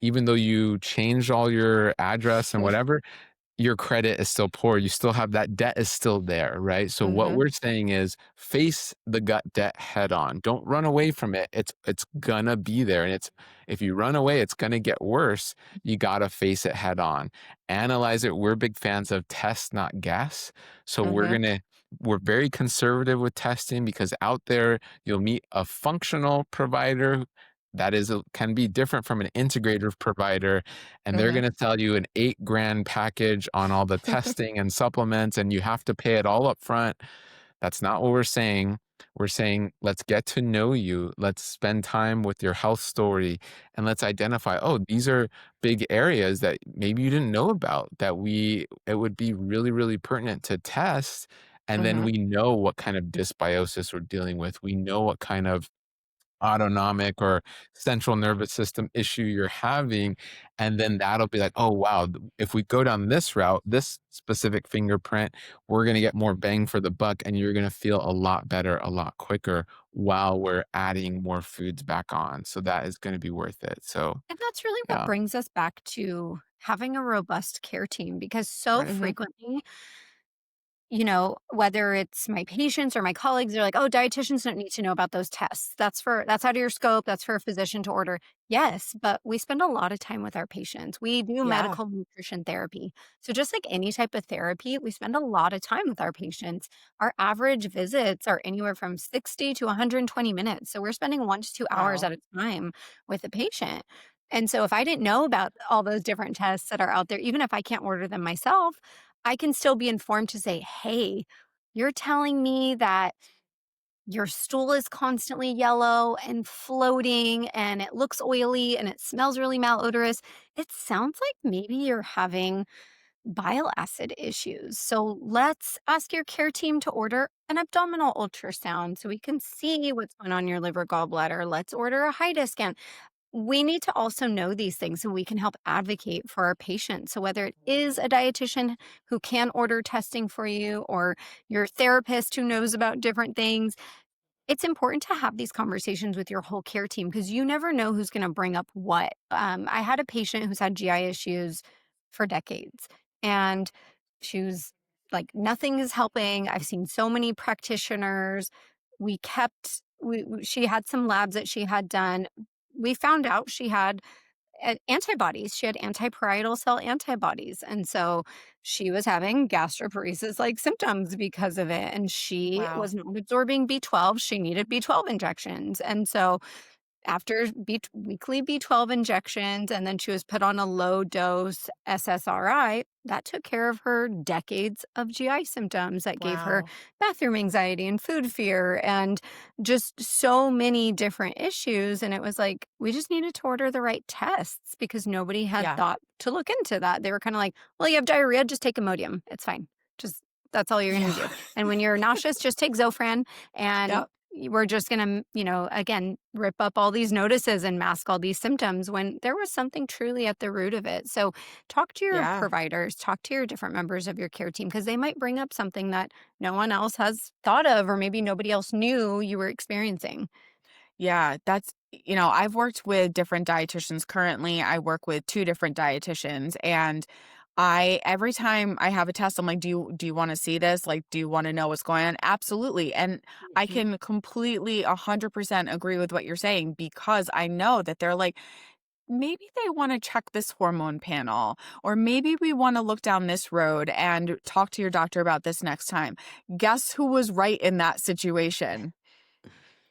even though you changed all your address and whatever, your credit is still poor. You still have that debt is still there, right? So what Mhm. we're saying is face the gut debt head on. Don't run away from it. It's gonna be there. And it's if you run away, it's gonna get worse. You gotta face it head on. Analyze it. We're big fans of test, not guess. So Mhm. we're very conservative with testing because out there you'll meet a functional provider that can be different from an integrative provider, and they're Mhm. gonna sell you an 8 grand package on all the testing and supplements, and you have to pay it all up front. That's not what we're saying. We're saying, let's get to know you. Let's spend time with your health story and let's identify, oh, these are big areas that maybe you didn't know about it would be really, really pertinent to test. And then Mhm. we know what kind of dysbiosis we're dealing with. We know what kind of autonomic or central nervous system issue you're having, and then that'll be like, oh wow, if we go down this route, this specific fingerprint, we're going to get more bang for the buck, and you're going to feel a lot better a lot quicker while we're adding more foods back on, so that is going to be worth it. So And that's really what yeah. brings us back to having a robust care team because so Right. Mhm. frequently, whether it's my patients or my colleagues, they're like, "Oh, dietitians don't need to know about those tests. That's out of your scope. That's for a physician to order." Yes, but we spend a lot of time with our patients. We do Yeah. medical nutrition therapy. So just like any type of therapy, we spend a lot of time with our patients. Our average visits are anywhere from 60 to 120 minutes. So we're spending 1 to 2 hours Wow. at a time with a patient. And so if I didn't know about all those different tests that are out there, even if I can't order them myself, I can still be informed to say, "Hey, you're telling me that your stool is constantly yellow and floating and it looks oily and it smells really malodorous. It sounds like maybe you're having bile acid issues. So let's ask your care team to order an abdominal ultrasound so we can see what's going on in your liver gallbladder. Let's order a HIDA scan." We need to also know these things so we can help advocate for our patients. So, whether it is a dietitian who can order testing for you or your therapist who knows about different things, it's important to have these conversations with your whole care team because you never know who's going to bring up what. I had a patient who's had GI issues for decades, and she was like, nothing is helping. I've seen so many practitioners. She had some labs that she had done. We found out she had antibodies. She had antiparietal cell antibodies. And so she was having gastroparesis like symptoms because of it. And she Wow. was not absorbing B12. She needed B12 injections. And so after weekly B12 injections, and then she was put on a low dose SSRI. That took care of her decades of GI symptoms that gave her Wow. bathroom anxiety and food fear and just so many different issues. And it was like, we just needed to order the right tests because nobody had Yeah. thought to look into that. They were kind of like, well, you have diarrhea, just take Imodium. It's fine. Just that's all you're going to do. Yeah. And when you're nauseous, just take Zofran and Yep. we're just going to, again, rip up all these notices and mask all these symptoms when there was something truly at the root of it. So talk to your Yeah. providers, talk to your different members of your care team because they might bring up something that no one else has thought of or maybe nobody else knew you were experiencing. Yeah, I've worked with different dietitians currently. I work with 2 different dietitians, and I every time I have a test, I'm like, "Do you wanna see this? Like, do you wanna know what's going on?" Absolutely, and I Mhm. can completely 100% agree with what you're saying because I know that they're like, "Maybe they wanna check this hormone panel, or maybe we wanna look down this road and talk to your doctor about this next time." Guess who was right in that situation?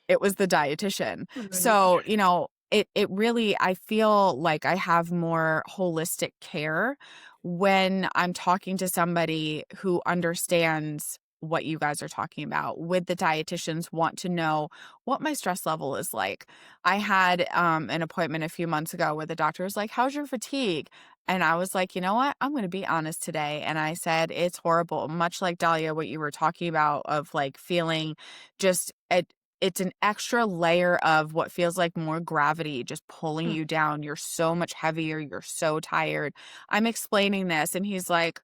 It was the dietitian. Right. So, it really I feel like I have more holistic care when I'm talking to somebody who understands what you guys are talking about. With the dietitians want to know what my stress level is like. I had an appointment a few months ago where the doctor was like, "How's your fatigue?" And I was like, "You know what? I'm going to be honest today." And I said, "It's horrible." Much like Dahlia, what you were talking about of like feeling just it's an extra layer of what feels like more gravity just pulling Mm. you down. You're so much heavier. You're so tired. I'm explaining this, and he's like,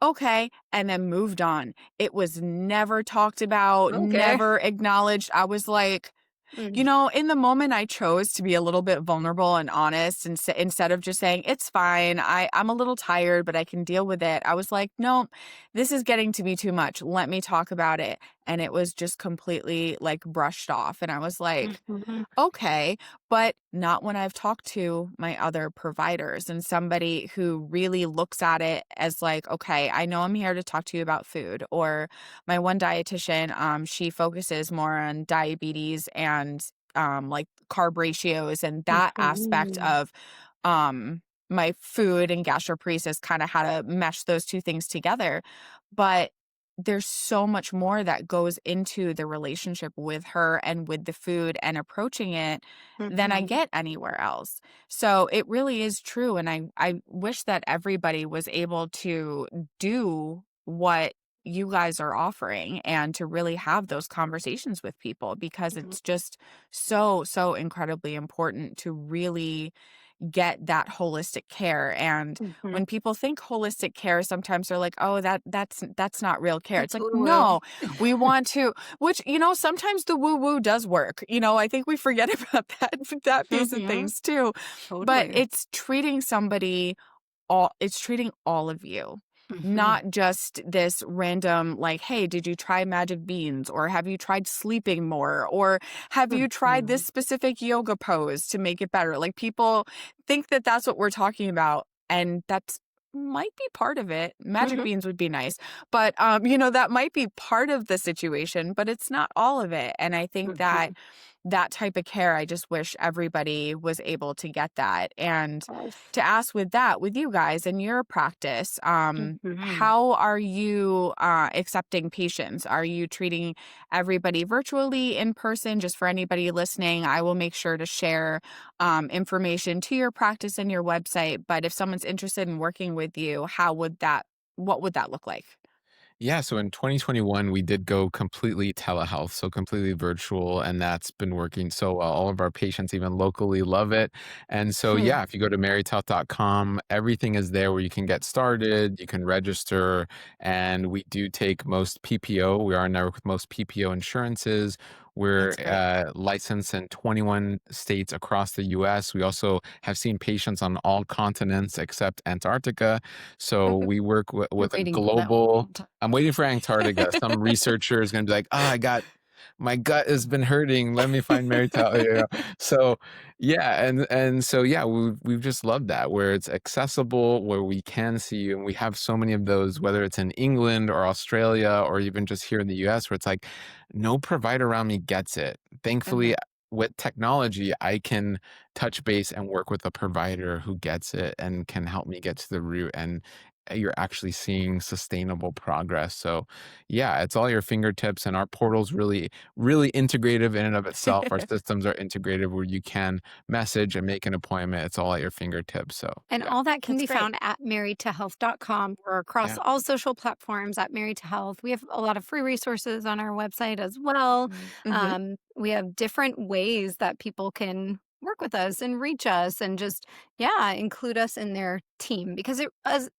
okay, and then moved on. It was never talked about, Okay. never acknowledged. I was like, Mm, in the moment, I chose to be a little bit vulnerable and honest, and instead of just saying, "It's fine. I'm a little tired, but I can deal with it." I was like, "No, this is getting to be too much. Let me talk about it." And it was just completely, like, brushed off, and I was like, mhm, okay, but not when I've talked to my other providers and somebody who really looks at it as like, okay, I know I'm here to talk to you about food. Or my one dietitian, she focuses more on diabetes and like carb ratios and that aspect mhm, of um my food and gastroparesis, kind of how to mesh those two things together. But there's so much more that goes into the relationship with her and with the food and approaching it than I mhm, get anywhere else. So it really is true. And I wish that everybody was able to do what you guys are offering and to really have those conversations with people, because mhm, it's just so, so incredibly important to really get that holistic care. And mhm. when people think holistic care, sometimes they're like, "Oh, that's not real care." It's That's like, woo-woo. "No, we want to," which, sometimes the woo-woo does work. I think we forget about that piece of Mhm, things too. But totally. it's treating all of you, Mhm, not just this random, like, "Hey, did you try magic beans?" Or "Have you tried sleeping more?" Or "Have you tried this mhm, specific yoga pose to make it better?" Like, people think that that's what we're talking about, and that's might be part of it. Magic mhm, beans would be nice, but, that might be part of the situation, but it's not all of it. And I think that mhm. that type of care, I just wish everybody was able to get that. And Yes. to ask with that, with you guys and your practice, Mhm. how are you accepting patients? Are you treating everybody virtually, in person? Just for anybody listening, I will make sure to share information to your practice and your website. But if someone's interested in working with you, what would that look like? Yeah, so in 2021, we did go completely telehealth, so completely virtual, and that's been working so well. All of our patients, even locally, love it. And so, Hmm. yeah, if you go to marythealth.com, everything is there where you can get started, you can register, and we do take most PPO. We are in network with most PPO insurances. We're That's great. licensed in 21 states across the US. We also have seen patients on all continents except Antarctica. So we work You're with a waiting for that global. one. I'm waiting for Antarctica. Some researcher is gonna be like, "Oh, I got my gut has been hurting. Let me find Mary Tyler," So, yeah, and so, yeah, we've just loved that, where it's accessible, where we can see you, and we have so many of those, whether it's in England or Australia or even just here in the US, where it's like, no provider around me gets it. Thankfully, Mhm. with technology, I can touch base and work with a provider who gets it and can help me get to the root, and you're actually seeing sustainable progress. So, yeah, it's all your fingertips, and our portal's really integrative in and of itself. Our systems are integrated where you can message and make an appointment. It's all at your fingertips. So, And yeah. all that can That's be great. found at marriedtohealth.com. We're across Yeah. all social platforms at Married to Health. We have a lot of free resources on our website as well. Mhm. We have different ways that people can work with us and reach us and just, yeah, include us in their team because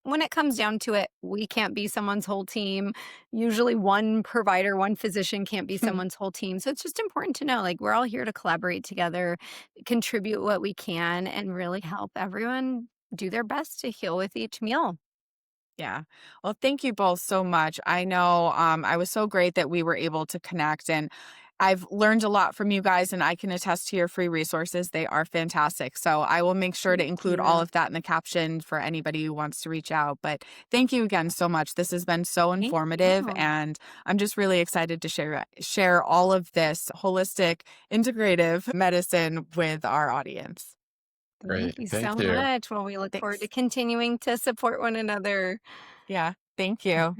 when it comes down to it, we can't be someone's whole team. Usually one provider, one physician can't be someone's whole team. So it's just important to know like we're all here to collaborate together, contribute what we can, and really help everyone do their best to heal with each meal. Yeah. Well, thank you both so much. I know I was so great that we were able to connect, and I've learned a lot from you guys, and I can attest to your free resources. They are fantastic. So I will make sure to Thank include all you. of that in the caption for anybody who wants to reach out. But thank you again so much. This has been so Thank informative, you. and I'm just really excited to share all of this holistic, integrative medicine with our audience. Great. Thank you Thank so you. much. Well, we look forward to Thanks. continuing to support one another. Yeah. Thank you.